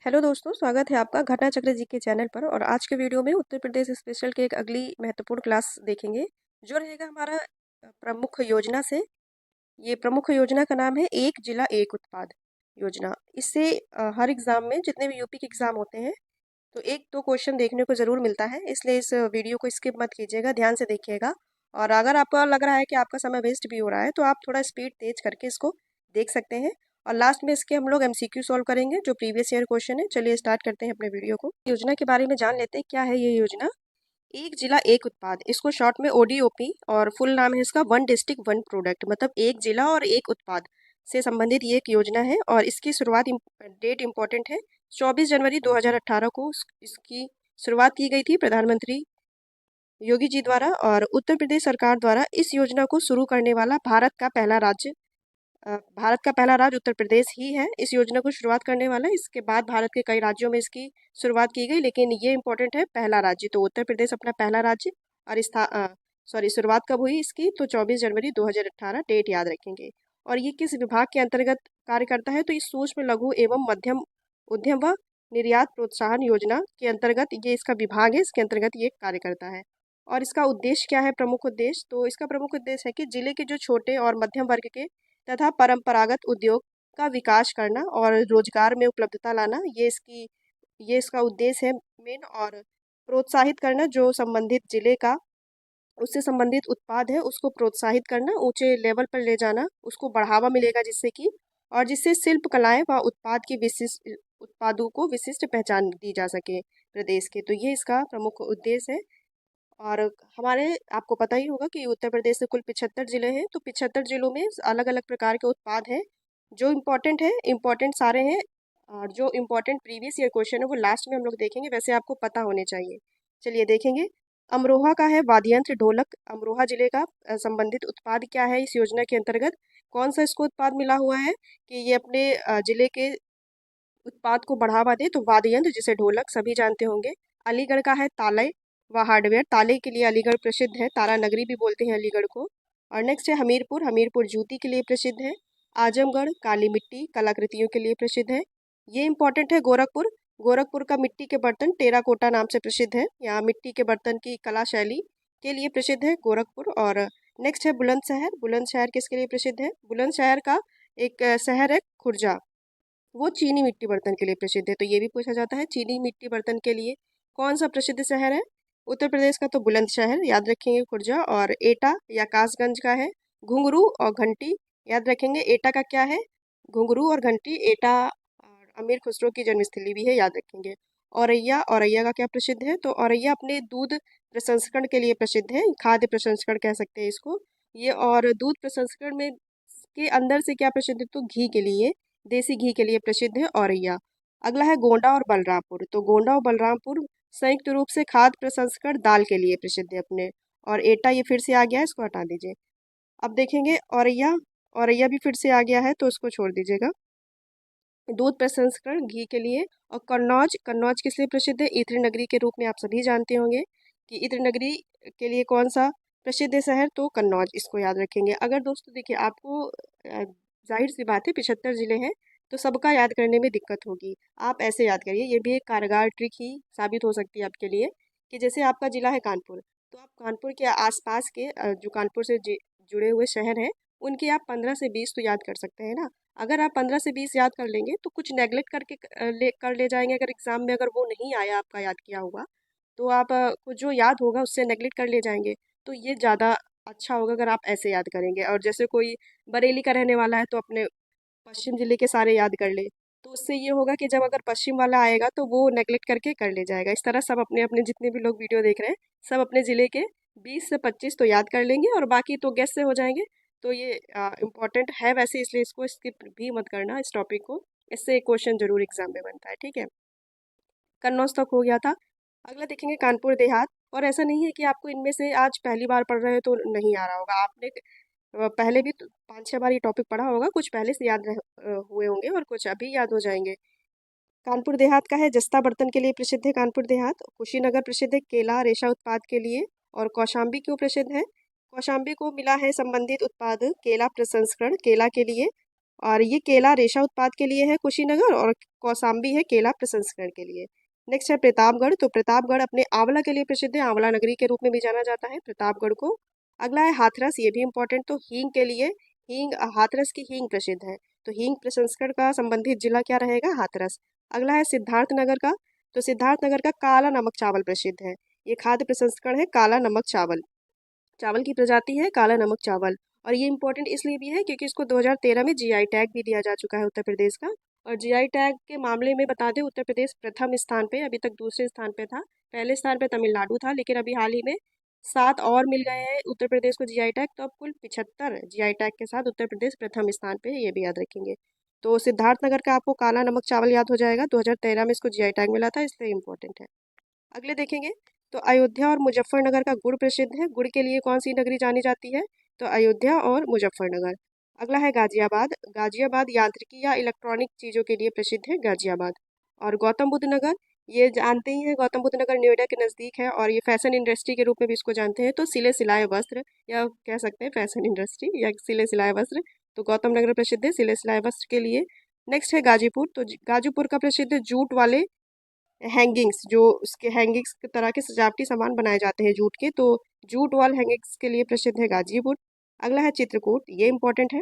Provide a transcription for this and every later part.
Hello दोस्तों, स्वागत है आपका घटना चक्र जी के चैनल पर। और आज के वीडियो में उत्तर प्रदेश स्पेशल के एक अगली महत्वपूर्ण क्लास देखेंगे जो रहेगा हमारा प्रमुख योजना से। ये प्रमुख योजना का नाम है एक जिला एक उत्पाद योजना। इससे हर एग्जाम में जितने भी यूपी के एग्जाम होते हैं तो एक दो क्वेश्चन देखने को जरूर मिलता है, इसलिए इस वीडियो को स्किप मत कीजिएगा, ध्यान से देखिएगा। और अगर आपको लग रहा है कि आपका समय वेस्ट भी हो रहा है तो आप थोड़ा स्पीड तेज करके इसको देख सकते हैं। और लास्ट में इसके हम लोग एमसीक्यू सॉल्व करेंगे जो प्रीवियस ईयर क्वेश्चन है। चलिए स्टार्ट करते हैं अपने वीडियो को। योजना के बारे में जान लेते हैं क्या है ये योजना। एक जिला एक उत्पाद, इसको शॉर्ट में ओडीओपी, और फुल नाम है इसका वन डिस्ट्रिक्ट वन प्रोडक्ट, मतलब एक जिला और एक उत्पाद से संबंधित ये एक योजना है। और इसकी शुरुआत डेट इम्पोर्टेंट है, 24 जनवरी 2018 को इसकी शुरुआत की गई थी प्रधानमंत्री योगी जी द्वारा। और उत्तर प्रदेश सरकार द्वारा इस योजना को शुरू करने वाला भारत का पहला राज्य उत्तर प्रदेश ही है इस योजना को शुरुआत करने वाला। इसके बाद भारत के कई राज्यों में इसकी शुरुआत की गई, लेकिन ये इंपॉर्टेंट है, पहला राज्य। तो उत्तर प्रदेश अपना पहला राज्य। और शुरुआत कब हुई इसकी, तो 24 जनवरी 2018, डेट याद रखेंगे। और ये किस विभाग के अंतर्गत कार्य करता है, तो इस सूक्ष्म लघु एवं मध्यम उद्यम व निर्यात प्रोत्साहन योजना के अंतर्गत ये इसका विभाग है, इसके अंतर्गत ये कार्य करता है। और इसका उद्देश्य क्या है, प्रमुख उद्देश्य, तो इसका प्रमुख उद्देश्य है कि जिले के जो छोटे और मध्यम वर्ग के तथा परंपरागत उद्योग का विकास करना और रोजगार में उपलब्धता लाना, ये इसका उद्देश्य है मेन। और प्रोत्साहित करना, जो संबंधित जिले का उससे संबंधित उत्पाद है उसको प्रोत्साहित करना, ऊंचे लेवल पर ले जाना, उसको बढ़ावा मिलेगा जिससे कि, और जिससे शिल्प कलाएं व उत्पादों को विशिष्ट पहचान दी जा सके प्रदेश के। तो ये इसका प्रमुख उद्देश्य है। और हमारे आपको पता ही होगा कि उत्तर प्रदेश से कुल 75 जिले हैं, तो 75 जिलों में अलग अलग प्रकार के उत्पाद हैं जो इम्पोर्टेंट है, इम्पोर्टेंट सारे हैं। और जो इम्पोर्टेंट प्रीवियस ईयर क्वेश्चन है वो लास्ट में हम लोग देखेंगे, वैसे आपको पता होने चाहिए। चलिए देखेंगे। अमरोहा का है वाद्य यंत्र ढोलक। अमरोहा जिले का संबंधित उत्पाद क्या है इस योजना के अंतर्गत, कौन सा इसको उत्पाद मिला हुआ है कि ये अपने जिले के उत्पाद को बढ़ावा दे, तो वाद्य यंत्र जिसे ढोलक सभी जानते होंगे। अलीगढ़ का है ताले व हार्डवेयर। ताले के लिए अलीगढ़ प्रसिद्ध है, तारा नगरी भी बोलते हैं अलीगढ़ को। और नेक्स्ट है हमीरपुर। हमीरपुर जूती के लिए प्रसिद्ध है। आजमगढ़ काली मिट्टी कलाकृतियों के लिए प्रसिद्ध है। ये इंपॉर्टेंट है गोरखपुर। गोरखपुर का मिट्टी के बर्तन टेराकोटा नाम से प्रसिद्ध है, यहाँ मिट्टी के बर्तन की कला शैली के लिए प्रसिद्ध है गोरखपुर। और नेक्स्ट है बुलंदशहर। बुलंदशहर किसके लिए प्रसिद्ध है, बुलंदशहर का एक शहर है खुर्जा, वो चीनी मिट्टी बर्तन के लिए प्रसिद्ध है। तो ये भी पूछा जाता है, चीनी मिट्टी बर्तन के लिए कौन सा प्रसिद्ध शहर है उत्तर प्रदेश का, तो बुलंदशहर याद रखेंगे खुर्जा। और एटा या कासगंज का है घुंघरू और घंटी, याद रखेंगे एटा का क्या है, घुंघरू और घंटी। एटा और अमीर खुसरो की जन्मस्थली भी है, याद रखेंगे। औरैया, औरैया का क्या प्रसिद्ध है, तो औरैया अपने दूध प्रसंस्करण के लिए प्रसिद्ध है, खाद्य प्रसंस्करण कह सकते हैं इसको ये। और दूध प्रसंस्करण में के अंदर से क्या प्रसिद्ध है, तो घी के लिए, देसी घी के लिए प्रसिद्ध है औरैया। अगला है गोंडा और बलरामपुर। तो गोंडा और बलरामपुर संयुक्त रूप से खाद्य प्रसंस्करण दाल के लिए प्रसिद्ध है अपने। और एटा ये फिर से आ गया है, इसको हटा दीजिए। अब देखेंगे औरैया। औरैया भी फिर से आ गया है तो इसको छोड़ दीजिएगा। दूध प्रसंस्करण घी के लिए। और कन्नौज, कन्नौज किस लिए प्रसिद्ध है, इत्र नगरी के रूप में आप सभी जानते होंगे कि इत्र नगरी के लिए कौन सा प्रसिद्ध है शहर, तो कन्नौज, इसको याद रखेंगे। अगर दोस्तों देखिए आपको जाहिर सी बात है 75 जिले हैं तो सबका याद करने में दिक्कत होगी, आप ऐसे याद करिए। ये भी एक कारगर ट्रिक ही साबित हो सकती है आपके लिए कि जैसे आपका जिला है कानपुर, तो आप कानपुर के आसपास के जो कानपुर से जुड़े हुए शहर हैं उनके आप 15 से 20 तो याद कर सकते हैं ना। अगर आप 15 से 20 याद कर लेंगे तो कुछ नेगलेक्ट करके कर ले जाएंगे, अगर एग्जाम में अगर वो नहीं आया आपका याद किया हुआ, तो आप कुछ जो याद होगा उससे नेगलेक्ट कर ले जाएंगे। तो ये ज़्यादा अच्छा होगा अगर आप ऐसे याद करेंगे। और जैसे कोई बरेली का रहने वाला है तो अपने पश्चिम जिले के सारे याद कर ले, तो उससे ये होगा कि जब अगर पश्चिम वाला आएगा तो वो नेगलेक्ट करके कर ले जाएगा। इस तरह सब अपने अपने जितने भी लोग वीडियो देख रहे हैं सब अपने ज़िले के 20 से 25 तो याद कर लेंगे और बाकी तो गेस से हो जाएंगे। तो ये इम्पोर्टेंट है वैसे, इसलिए इसको स्किप भी मत करना इस टॉपिक को, इससे एक क्वेश्चन जरूर एग्जाम में बनता है, ठीक है। कन्नौज तक हो गया था। अगला देखेंगे कानपुर देहात। और ऐसा नहीं है कि आपको इनमें से आज पहली बार पढ़ रहे हो तो नहीं आ रहा होगा, आपने पहले भी 5-6 बार ये टॉपिक पढ़ा होगा, कुछ पहले से हुए होंगे और कुछ अभी याद हो जाएंगे। कानपुर देहात का है जस्ता बर्तन के लिए प्रसिद्ध है कानपुर देहात। कुशीनगर प्रसिद्ध है केला रेशा उत्पाद के लिए। और कौशाम्बी क्यों प्रसिद्ध है, कौशाम्बी को मिला है संबंधित उत्पाद केला प्रसंस्करण केला के लिए। और ये केला रेशा उत्पाद के लिए है कुशीनगर, और कौसाम्बी है केला प्रसंस्करण के लिए। नेक्स्ट है प्रतापगढ़, तो प्रतापगढ़ अपने आंवला के लिए प्रसिद्ध है, आंवला नगरी के रूप में भी जाना जाता है प्रतापगढ़ को। अगला है हाथरस, ये भी इंपॉर्टेंट, तो हींग के लिए हींग, हाथरस की हींग प्रसिद्ध है, तो हींग प्रसंस्करण का संबंधित जिला क्या रहेगा, हाथरस। अगला है सिद्धार्थनगर का, तो सिद्धार्थनगर का काला नमक चावल प्रसिद्ध है, ये खाद्य प्रसंस्करण है काला नमक चावल, चावल की प्रजाति है काला नमक चावल। और ये इंपॉर्टेंट इसलिए भी है क्योंकि इसको 2013 में जीआई टैग भी दिया जा चुका है उत्तर प्रदेश का। और जीआई टैग के मामले में बता दें, उत्तर प्रदेश प्रथम स्थान पे, अभी तक दूसरे स्थान पे था, पहले स्थान पे तमिलनाडु था, लेकिन अभी हाल ही में 7 और मिल गए हैं उत्तर प्रदेश को जीआई टैग, तो अब कुल 75 जीआई टैग के साथ उत्तर प्रदेश प्रथम स्थान पे है, ये भी याद रखेंगे। तो सिद्धार्थनगर का आपको काला नमक चावल याद हो जाएगा, 2013 में इसको जीआई टैग मिला था, इसलिए इंपॉर्टेंट है। अगले देखेंगे, तो अयोध्या और मुजफ्फरनगर का गुड़ प्रसिद्ध है, गुड़ के लिए कौन सी नगरी जानी जाती है, तो अयोध्या और मुजफ्फरनगर। अगला है गाजियाबाद, गाजियाबाद यांत्रिकी या इलेक्ट्रॉनिक चीज़ों के लिए प्रसिद्ध है गाजियाबाद। और गौतम बुद्ध नगर, ये जानते ही हैं, गौतम बुद्ध नगर नोएडा के नज़दीक है, और ये फैशन इंडस्ट्री के रूप में भी इसको जानते हैं, तो सिले सिलाए वस्त्र, या कह सकते हैं फैशन इंडस्ट्री या सिले सिलाए वस्त्र, तो गौतम नगर प्रसिद्ध है सिले सिलाए वस्त्र के लिए। नेक्स्ट है गाजीपुर, तो गाजीपुर का प्रसिद्ध है जूट वाले हैंगिंग्स, जो उसके हैंगिंग्स की तरह के सजावटी सामान बनाए जाते हैं जूट के, तो जूट वॉल हैंगिंग्स के लिए प्रसिद्ध है गाजीपुर। अगला है चित्रकूट, ये इंपॉर्टेंट है,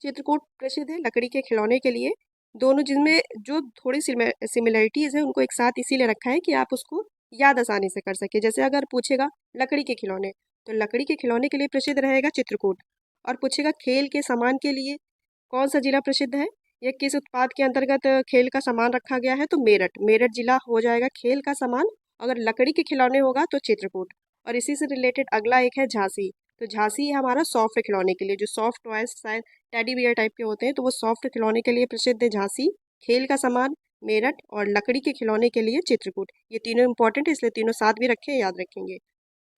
चित्रकूट प्रसिद्ध है लकड़ी के खिलौने के लिए, दोनों जिनमें जो थोड़ी सिमिलरिटीज़ है उनको एक साथ इसीलिए रखा है कि आप उसको याद आसानी से कर सके। जैसे अगर पूछेगा लकड़ी के खिलौने, तो लकड़ी के खिलौने के लिए प्रसिद्ध रहेगा चित्रकूट। और पूछेगा खेल के सामान के लिए कौन सा जिला प्रसिद्ध है, या किस उत्पाद के अंतर्गत खेल का सामान रखा गया है, तो मेरठ, मेरठ जिला हो जाएगा खेल का सामान। अगर लकड़ी के खिलौने होगा तो चित्रकूट। और इसी से रिलेटेड अगला एक है झांसी, तो झांसी है हमारा सॉफ्ट खिलौने के लिए, जो सॉफ्ट टॉयज शायद टेडी बियर टाइप के होते हैं, तो वो सॉफ्ट खिलौने के लिए प्रसिद्ध है झांसी। खेल का सामान मेरठ, और लकड़ी के खिलौने के लिए चित्रकूट, ये तीनों इंपॉर्टेंट है, इसलिए तीनों साथ भी रखें, याद रखेंगे।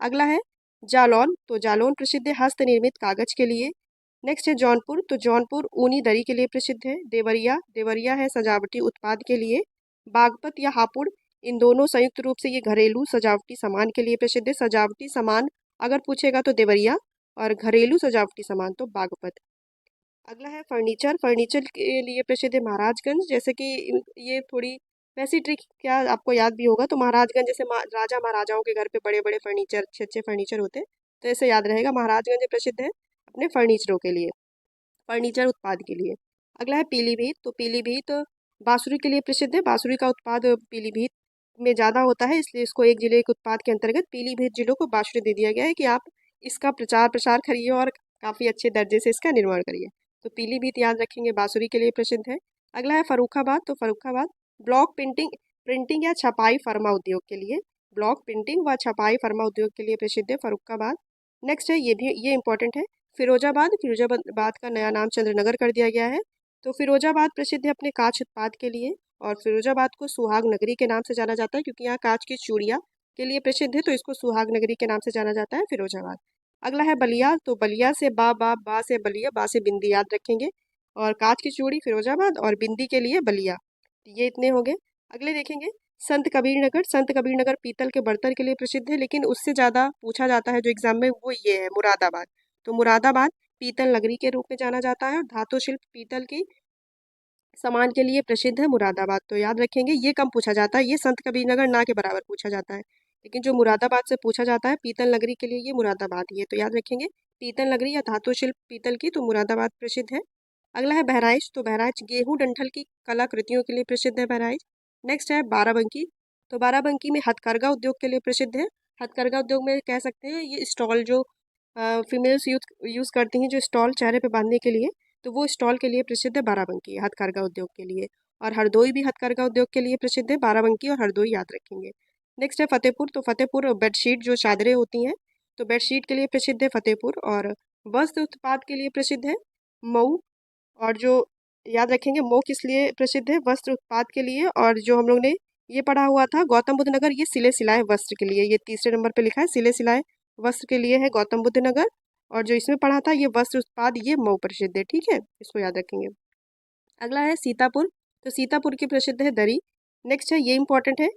अगला है जालौन, तो जालौन प्रसिद्ध है हस्त निर्मित कागज के लिए। नेक्स्ट है जौनपुर, तो जौनपुर ऊनी दरी के लिए प्रसिद्ध है। देवरिया, देवरिया है सजावटी उत्पाद के लिए। बागपत या हापुड़, इन दोनों संयुक्त रूप से ये घरेलू सजावटी सामान के लिए प्रसिद्ध है। सजावटी सामान अगर पूछेगा तो देवरिया, और घरेलू सजावटी सामान तो बागपत। अगला है फर्नीचर, फर्नीचर के लिए प्रसिद्ध है महाराजगंज, जैसे कि ये थोड़ी वैसी ट्रिक क्या आपको याद भी होगा, तो महाराजगंज जैसे राजा महाराजाओं के घर पे बड़े बड़े फर्नीचर, अच्छे अच्छे फर्नीचर होते हैं, तो ऐसे याद रहेगा महाराजगंज प्रसिद्ध है अपने फर्नीचरों के लिए, फर्नीचर उत्पाद के लिए। अगला है पीलीभीत, तो पीलीभीत बांसुरी के लिए प्रसिद्ध है, बांसुरी का उत्पाद पीलीभीत में ज़्यादा होता है, इसलिए इसको एक जिले के उत्पाद के अंतर्गत पीलीभीत जिलों को बांसुरी दे दिया गया है कि आप इसका प्रचार प्रसार करिए और काफ़ी अच्छे दर्जे से इसका निर्माण करिए। तो पीलीभीत याद रखेंगे बांसुरी के लिए प्रसिद्ध है। अगला है फर्रुखाबाद, तो फर्रुखाबाद ब्लॉक प्रिंटिंग, प्रिंटिंग या छपाई फर्मा उद्योग के लिए, ब्लॉक प्रिंटिंग व छपाई फर्मा उद्योग के लिए प्रसिद्ध है फर्रुखाबाद। नेक्स्ट है, ये भी ये इंपॉर्टेंट है, फिरोजाबाद, फिरोजाबाद का नया नाम चंद्रनगर कर दिया गया है। तो फिरोजाबाद प्रसिद्ध है अपने कांच उत्पाद के लिए, और फिरोजाबाद को सुहाग नगरी के नाम से जाना जाता है क्योंकि यहाँ कांच की चूड़ियाँ के लिए प्रसिद्ध है, तो इसको सुहाग नगरी के नाम से जाना जाता है फिरोजाबाद। अगला है बलिया, तो बलिया से बा से बलिया, बा से बिंदी याद रखेंगे, और कांच की चूड़ी फिरोजाबाद, और बिंदी के लिए बलिया, तो ये इतने हो गए। अगले देखेंगे संत कबीर नगर, संत कबीर नगर पीतल के बर्तन के लिए प्रसिद्ध है, लेकिन उससे ज़्यादा पूछा जाता है जो एग्जाम में, वो ये है मुरादाबाद। तो मुरादाबाद पीतल नगरी के रूप में जाना जाता है, और धातु शिल्प पीतल की सामान के लिए प्रसिद्ध है मुरादाबाद, तो याद रखेंगे। ये कम पूछा जाता है, ये संत कबीर नगर ना के बराबर पूछा जाता है, लेकिन जो मुरादाबाद से पूछा जाता है पीतल नगरी के लिए, ये मुरादाबाद ही है, तो याद रखेंगे पीतल नगरी या धातु शिल्प पीतल की, तो मुरादाबाद प्रसिद्ध है। अगला है बहराइच, तो बहराइच गेहूं डंठल की कलाकृतियों के लिए प्रसिद्ध है बहराइच। नेक्स्ट है बाराबंकी, तो बाराबंकी में हथकरघा उद्योग के लिए प्रसिद्ध है। हथकरघा उद्योग में कह सकते हैं ये स्टॉल जो फीमेल्स यूज़ करती हैं, जो स्टॉल चेहरे पे बांधने के लिए, तो वो स्टॉल के लिए प्रसिद्ध है बाराबंकी हथकरघा उद्योग के लिए। और हरदोई भी हथकरघा उद्योग के लिए प्रसिद्ध है, बाराबंकी और हरदोई याद रखेंगे। नेक्स्ट है फतेहपुर, तो फतेहपुर बेडशीट जो चादरें होती हैं, तो बेडशीट के लिए प्रसिद्ध है फतेहपुर। और वस्त्र उत्पाद के लिए प्रसिद्ध है मऊ। और जो याद रखेंगे मऊ किस लिए प्रसिद्ध है, वस्त्र उत्पाद के लिए। और जो हम लोग ने ये पढ़ा हुआ था गौतम बुद्ध नगर, ये सिले सिलाए वस्त्र के लिए, ये तीसरे नंबर पे लिखा है सिले सिलाए वस्त्र के लिए है गौतम बुद्ध नगर। और जो इसमें पढ़ा था ये वस्त्र उत्पाद, ये मऊ प्रसिद्ध है, ठीक है, इसको याद रखेंगे। अगला है सीतापुर, तो सीतापुर की प्रसिद्ध है दरी। नेक्स्ट है, ये इंपॉर्टेंट है,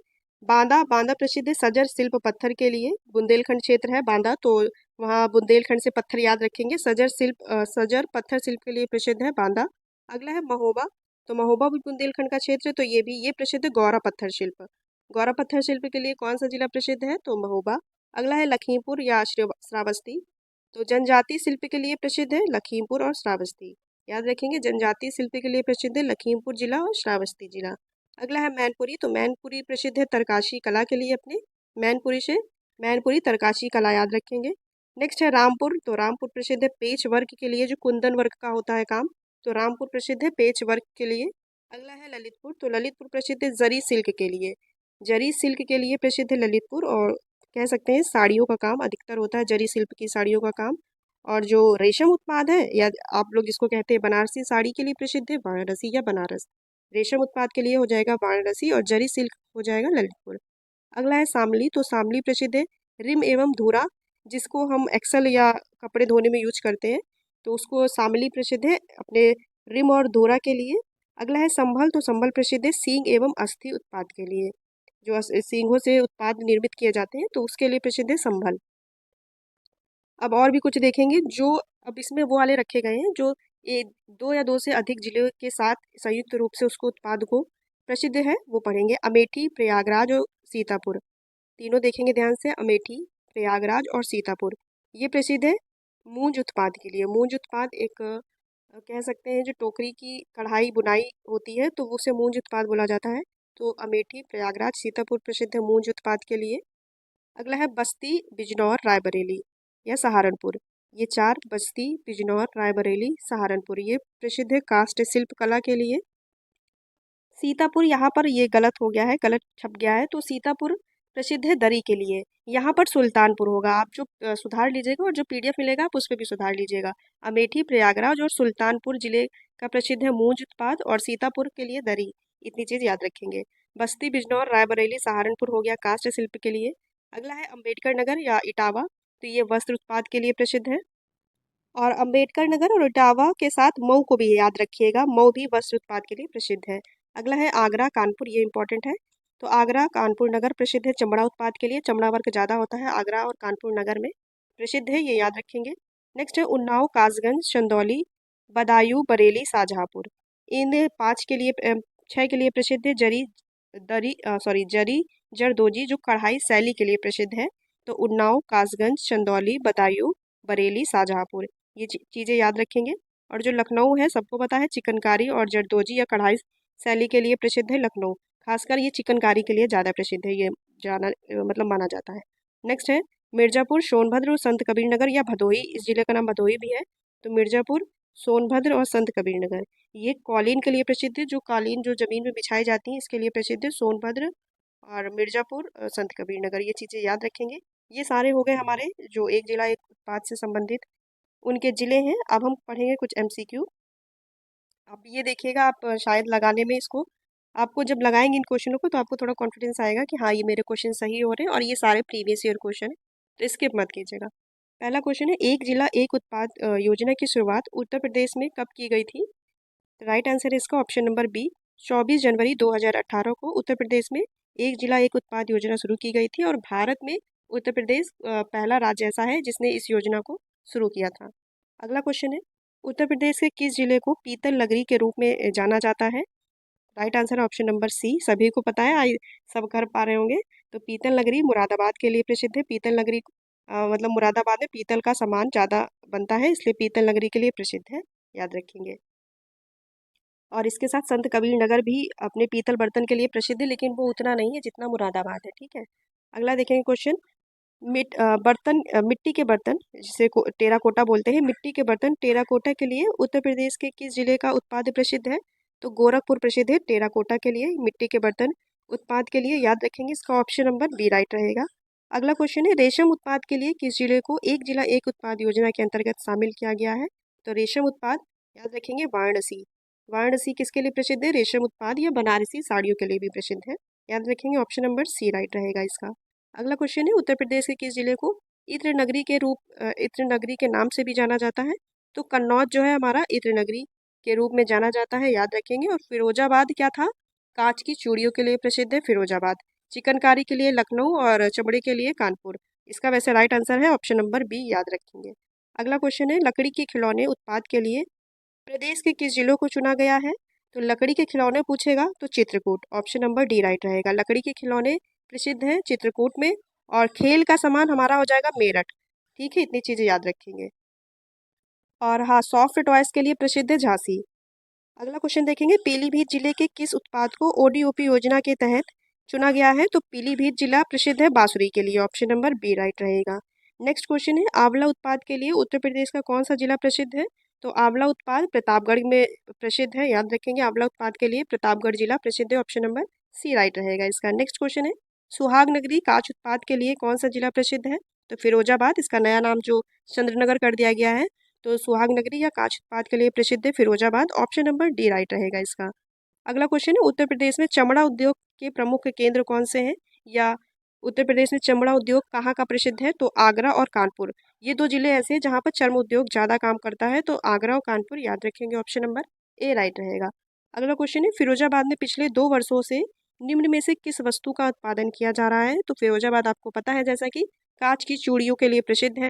बांदा, बांदा प्रसिद्ध है सजर शिल्प पत्थर के लिए, बुंदेलखंड क्षेत्र है बांदा, तो वहाँ बुंदेलखंड से पत्थर याद रखेंगे। सजर शिल्प सजर पत्थर शिल्प के लिए प्रसिद्ध है बांदा। अगला है महोबा। तो महोबा भी बुंदेलखंड का क्षेत्र है, तो ये प्रसिद्ध है गौरा पत्थर शिल्प। गौरा पत्थर शिल्प के लिए कौन सा जिला प्रसिद्ध है? तो महोबा। अगला है लखीमपुर या श्रावस्ती। तो जनजातीय शिल्प के लिए प्रसिद्ध है लखीमपुर और श्रावस्ती। याद रखेंगे, जनजातीय शिल्प के लिए प्रसिद्ध है लखीमपुर जिला और श्रावस्ती जिला। अगला है मैनपुरी। तो मैनपुरी प्रसिद्ध है तरकाशी कला के लिए अपने। मैनपुरी से मैनपुरी तरकाशी कला याद रखेंगे। नेक्स्ट है रामपुर। तो रामपुर प्रसिद्ध है पेच वर्क के लिए, जो कुंदन वर्क का होता है काम। तो रामपुर प्रसिद्ध है पेच वर्क के लिए। अगला है ललितपुर। तो ललितपुर प्रसिद्ध है जरी सिल्क के लिए। जरी सिल्क के लिए प्रसिद्ध है ललितपुर, और कह सकते हैं साड़ियों का काम अधिकतर होता है, जरी शिल्प की साड़ियों का काम। और जो रेशम उत्पाद है, या आप लोग जिसको कहते हैं बनारसी साड़ी के लिए प्रसिद्ध है वाराणसी या बनारस। रेशम उत्पाद के लिए हो जाएगा वाराणसी, और जरी सिल्क हो जाएगा ललितपुर। अगला है शामली। तो शामली प्रसिद्ध है रिम एवं धूरा, जिसको हम एक्सल या कपड़े धोने में यूज करते हैं, तो उसको शामली प्रसिद्ध है अपने रिम और धूरा के लिए। अगला है संभल। तो संभल प्रसिद्ध है सींग एवं अस्थि उत्पाद के लिए, जो सींगों से उत्पाद निर्मित किए जाते हैं, तो उसके लिए प्रसिद्ध है संभल। अब और भी कुछ देखेंगे, जो अब इसमें वो वाले रखे गए हैं जो दो या दो से अधिक जिले के साथ संयुक्त रूप से उसको उत्पाद को प्रसिद्ध है, वो पढ़ेंगे। अमेठी, प्रयागराज और सीतापुर। तीनों देखेंगे ध्यान से, अमेठी, प्रयागराज और सीतापुर। ये प्रसिद्ध है मूंज उत्पाद के लिए। मूंज उत्पाद एक कह सकते हैं जो टोकरी की कढ़ाई बुनाई होती है, तो उसे मूंज उत्पाद बोला जाता है। तो अमेठी, प्रयागराज, सीतापुर प्रसिद्ध है मूंज उत्पाद के लिए। अगला है बस्ती, बिजनौर, रायबरेली या सहारनपुर। ये चार, बस्ती, बिजनौर, रायबरेली, सहारनपुर, ये प्रसिद्ध है काष्ठ शिल्प कला के लिए। सीतापुर, यहाँ पर ये गलत हो गया है, गलत छप गया है। तो सीतापुर प्रसिद्ध है दरी के लिए। यहाँ पर सुल्तानपुर होगा, आप जो सुधार लीजिएगा, और जो पीडीएफ मिलेगा आप उस पर भी सुधार लीजिएगा। अमेठी, प्रयागराज और सुल्तानपुर जिले का प्रसिद्ध है मूंज उत्पाद, और सीतापुर के लिए दरी। इतनी चीज याद रखेंगे। बस्ती, बिजनौर, रायबरेली, सहारनपुर हो गया काष्ठ शिल्प के लिए। अगला है अम्बेडकर नगर या इटावा। तो ये वस्त्र उत्पाद के लिए प्रसिद्ध है। और अम्बेडकर नगर और इटावा के साथ मऊ को भी याद रखिएगा, मऊ भी वस्त्र उत्पाद के लिए प्रसिद्ध है। अगला है आगरा, कानपुर, ये इंपॉर्टेंट है। तो आगरा, कानपुर नगर प्रसिद्ध है चमड़ा उत्पाद के लिए। चमड़ा वर्क ज़्यादा होता है आगरा और कानपुर नगर में, प्रसिद्ध है, ये याद रखेंगे। नेक्स्ट है उन्नाव, कासगंज, चंदौली, बदायूं, बरेली, शाहजहाँपुर। इन पाँच के लिए छः के लिए प्रसिद्ध है जरी जरदोजी, जो कढ़ाई शैली के लिए प्रसिद्ध है। तो उन्नाव, कासगंज, चंदौली, बदायूं, बरेली, शाहजहाँपुर, ये चीज़ें याद रखेंगे। और जो लखनऊ है, सबको पता है चिकनकारी और जरदोजी या कढ़ाई शैली के लिए प्रसिद्ध है लखनऊ। खासकर ये चिकनकारी के लिए ज़्यादा प्रसिद्ध है, ये जाना मतलब माना जाता है। नेक्स्ट है मिर्ज़ापुर, सोनभद्र और संत कबीर नगर या भदोही। इस जिले का नाम भदोही भी है। तो मिर्ज़ापुर, सोनभद्र और संत कबीर नगर, ये कालीन के लिए प्रसिद्ध है, जो कालीन जो ज़मीन में बिछाई जाती हैं, इसके लिए प्रसिद्ध है सोनभद्र और मिर्ज़ापुर, संत कबीर नगर, ये चीज़ें याद रखेंगे। ये सारे हो गए हमारे जो एक जिला एक उत्पाद से संबंधित उनके ज़िले हैं। अब हम पढ़ेंगे कुछ एमसीक्यू। अब ये देखिएगा, आप शायद लगाने में इसको, आपको जब लगाएंगे इन क्वेश्चनों को, तो आपको थोड़ा कॉन्फिडेंस आएगा कि हाँ, ये मेरे क्वेश्चन सही हो रहे हैं और ये सारे प्रीवियस ईयर क्वेश्चन है, तो स्किप मत कीजिएगा। पहला क्वेश्चन है, एक जिला एक उत्पाद योजना की शुरुआत उत्तर प्रदेश में कब की गई थी? राइट आंसर है इसका ऑप्शन नंबर बी, 24 जनवरी 2018 को उत्तर प्रदेश में एक जिला एक उत्पाद योजना शुरू की गई थी, और भारत में उत्तर प्रदेश पहला राज्य ऐसा है जिसने इस योजना को शुरू किया था। अगला क्वेश्चन है, उत्तर प्रदेश के किस जिले को पीतल नगरी के रूप में जाना जाता है? राइट आंसर है ऑप्शन नंबर सी, सभी को पता है, आई सब कर पा रहे होंगे। तो पीतल नगरी मुरादाबाद के लिए प्रसिद्ध है। पीतल नगरी मतलब मुरादाबाद में पीतल का सामान ज़्यादा बनता है, इसलिए पीतल नगरी के लिए प्रसिद्ध है, याद रखेंगे। और इसके साथ संत कबीर नगर भी अपने पीतल बर्तन के लिए प्रसिद्ध है, लेकिन वो उतना नहीं है जितना मुरादाबाद है, ठीक है। अगला देखेंगे क्वेश्चन, मिट्टी के बर्तन जिसे टेराकोटा बोलते हैं, मिट्टी के बर्तन टेराकोटा के लिए उत्तर प्रदेश के किस जिले का उत्पाद प्रसिद्ध है? तो गोरखपुर प्रसिद्ध है टेराकोटा के लिए, मिट्टी के बर्तन उत्पाद के लिए, याद रखेंगे, इसका ऑप्शन नंबर बी राइट रहेगा। अगला क्वेश्चन है, रेशम उत्पाद के लिए किस जिले को एक जिला एक उत्पाद योजना के अंतर्गत शामिल किया गया है? तो रेशम उत्पाद, याद रखेंगे, वाराणसी। वाराणसी किसके लिए प्रसिद्ध है? रेशम उत्पाद या बनारसी साड़ियों के लिए भी प्रसिद्ध है, याद रखेंगे, ऑप्शन नंबर सी राइट रहेगा इसका। अगला क्वेश्चन है, उत्तर प्रदेश के किस जिले को इत्र नगरी के इत्र नगरी के नाम से भी जाना जाता है? तो कन्नौज जो है हमारा इत्र नगरी के रूप में जाना जाता है, याद रखेंगे। और फिरोजाबाद क्या था? कांच की चूड़ियों के लिए प्रसिद्ध है फिरोजाबाद। चिकनकारी के लिए लखनऊ और चमड़े के लिए कानपुर। इसका वैसे राइट आंसर है ऑप्शन नंबर बी, याद रखेंगे। अगला क्वेश्चन है, लकड़ी के खिलौने उत्पाद के लिए प्रदेश के किस जिलों को चुना गया है? तो लकड़ी के खिलौने पूछेगा तो Chitrakoot, option number D right रहेगा। लकड़ी के खिलौने प्रसिद्ध हैं चित्रकूट में, और खेल का सामान हमारा हो जाएगा मेरठ। ठीक है, इतनी चीजें याद रखेंगे। और हाँ, सॉफ्ट टॉयज के लिए प्रसिद्ध है झांसी। अगला क्वेश्चन देखेंगे, पीलीभीत जिले के किस उत्पाद को ओडीओपी योजना के तहत चुना गया है? तो पीलीभीत जिला प्रसिद्ध है बांसुरी के लिए, ऑप्शन नंबर बी राइट रहेगा। नेक्स्ट क्वेश्चन है, आंवला उत्पाद के लिए उत्तर प्रदेश का कौन सा जिला प्रसिद्ध है? तो आंवला उत्पाद प्रतापगढ़ में प्रसिद्ध है, याद रखेंगे। आंवला उत्पाद के लिए प्रतापगढ़ जिला प्रसिद्ध है, ऑप्शन नंबर सी राइट रहेगा इसका। नेक्स्ट क्वेश्चन है, सुहाग नगरी कांच उत्पाद के लिए कौन सा जिला प्रसिद्ध है? तो फिरोजाबाद, इसका नया नाम जो चंद्रनगर कर दिया गया है। तो सुहाग नगरी या कांच उत्पाद के लिए प्रसिद्ध है Firozabad, option number D right रहेगा इसका। अगला क्वेश्चन है, उत्तर प्रदेश में चमड़ा उद्योग के प्रमुख केंद्र कौन से हैं? या उत्तर प्रदेश में चमड़ा उद्योग कहाँ का प्रसिद्ध है? तो आगरा और कानपुर, ये दो जिले ऐसे हैं जहाँ पर चर्म उद्योग ज़्यादा काम करता है। तो आगरा और कानपुर याद रखेंगे, ऑप्शन नंबर ए राइट रहेगा। अगला क्वेश्चन है, फिरोजाबाद में पिछले 2 वर्षों से निम्न में से किस वस्तु का उत्पादन किया जा रहा है? तो फिरोजाबाद आपको पता है जैसा कि कांच की चूड़ियों के लिए प्रसिद्ध है।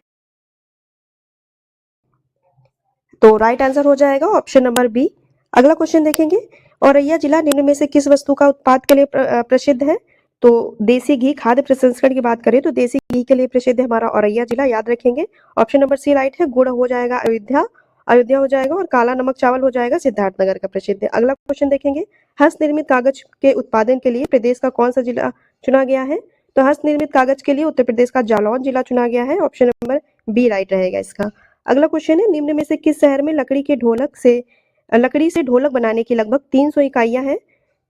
तो राइट आंसर हो जाएगा ऑप्शन नंबर बी। अगला क्वेश्चन देखेंगे, औरैया जिला निम्न में से किस वस्तु का उत्पाद के लिए प्रसिद्ध है? तो देसी घी, खाद्य प्रसंस्करण की बात करें तो देसी घी के लिए प्रसिद्ध है हमारा औरैया जिला, याद रखेंगे। ऑप्शन नंबर सी राइट है। गुड़ हो जाएगा अयोध्या, अयोध्या हो जाएगा, और काला नमक चावल हो जाएगा सिद्धार्थनगर का प्रसिद्ध है। अगला क्वेश्चन देखेंगे, हस्तनिर्मित कागज के उत्पादन के लिए प्रदेश का कौन सा जिला चुना गया है? तो हस्तनिर्मित कागज के लिए उत्तर प्रदेश का जालौन जिला चुना गया है, ऑप्शन नंबर बी राइट रहेगा इसका। अगला क्वेश्चन है, निम्न में से किस शहर में लकड़ी से ढोलक बनाने की लगभग 300 इकाइयां हैं?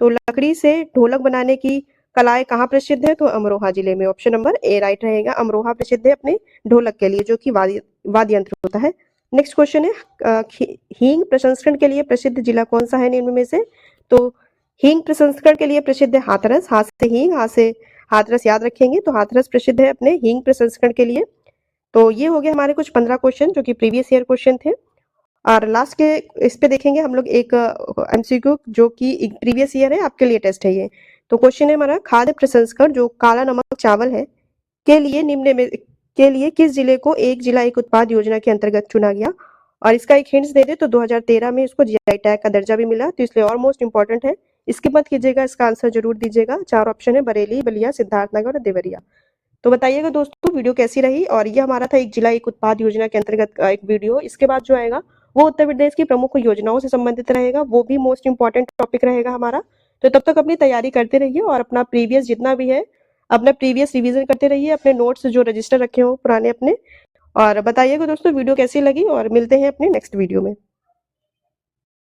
तो लकड़ी से ढोलक बनाने की कलाएं कहाँ प्रसिद्ध है? तो अमरोहा जिले में, ऑप्शन नंबर ए राइट रहेगा। अमरोहा प्रसिद्ध है अपने ढोलक के लिए, जो कि वाद्य यंत्र होता है। नेक्स्ट क्वेश्चन है, हींग प्रसंस्करण के लिए प्रसिद्ध जिला कौन सा है निम्न में से? तो हींग प्रसंस्करण के लिए प्रसिद्ध है हाथरस, हाथ से हींग, हाथ से हाथरस, याद रखेंगे। तो हाथरस प्रसिद्ध है अपने हींग प्रसंस्करण के लिए। तो ये हो गया हमारे कुछ 15 क्वेश्चन जो कि प्रीवियस ईयर क्वेश्चन थे। और लास्ट के इस पे देखेंगे हम लोग एक एमसीक्यू जो कि प्रीवियस ईयर है, आपके लिए टेस्ट है ये। तो क्वेश्चन है हमारा, खाद्य प्रसंस्करण जो काला नमक चावल है के लिए निम्न में के लिए किस जिले को एक जिला एक उत्पाद योजना के अंतर्गत चुना गया? और इसका एक हिंट्स दे दे तो 2013 में इसको जीआई टैग का दर्जा भी मिला, तो इसलिए और मोस्ट इंपॉर्टेंट है, इसके मत कीजिएगा, इसका आंसर जरूर दीजिएगा। 4 ऑप्शन है, बरेली, बलिया, सिद्धार्थनगर और देवरिया। तो बताइएगा दोस्तों वीडियो कैसी रही। और ये हमारा था एक जिला एक उत्पाद योजना के अंतर्गत का एक वीडियो। इसके बाद जो आएगा वो उत्तर प्रदेश की प्रमुख योजनाओं से संबंधित रहेगा, वो भी मोस्ट इंपॉर्टेंट टॉपिक रहेगा हमारा। तो तब तक अपनी तैयारी करते रहिए और अपना प्रीवियस जितना भी है अपना प्रीवियस रिवीजन करते रहिए, अपने नोट्स जो रजिस्टर रखे हो पुराने अपने। और बताइएगा दोस्तों वीडियो कैसी लगी, और मिलते हैं अपने नेक्स्ट वीडियो में।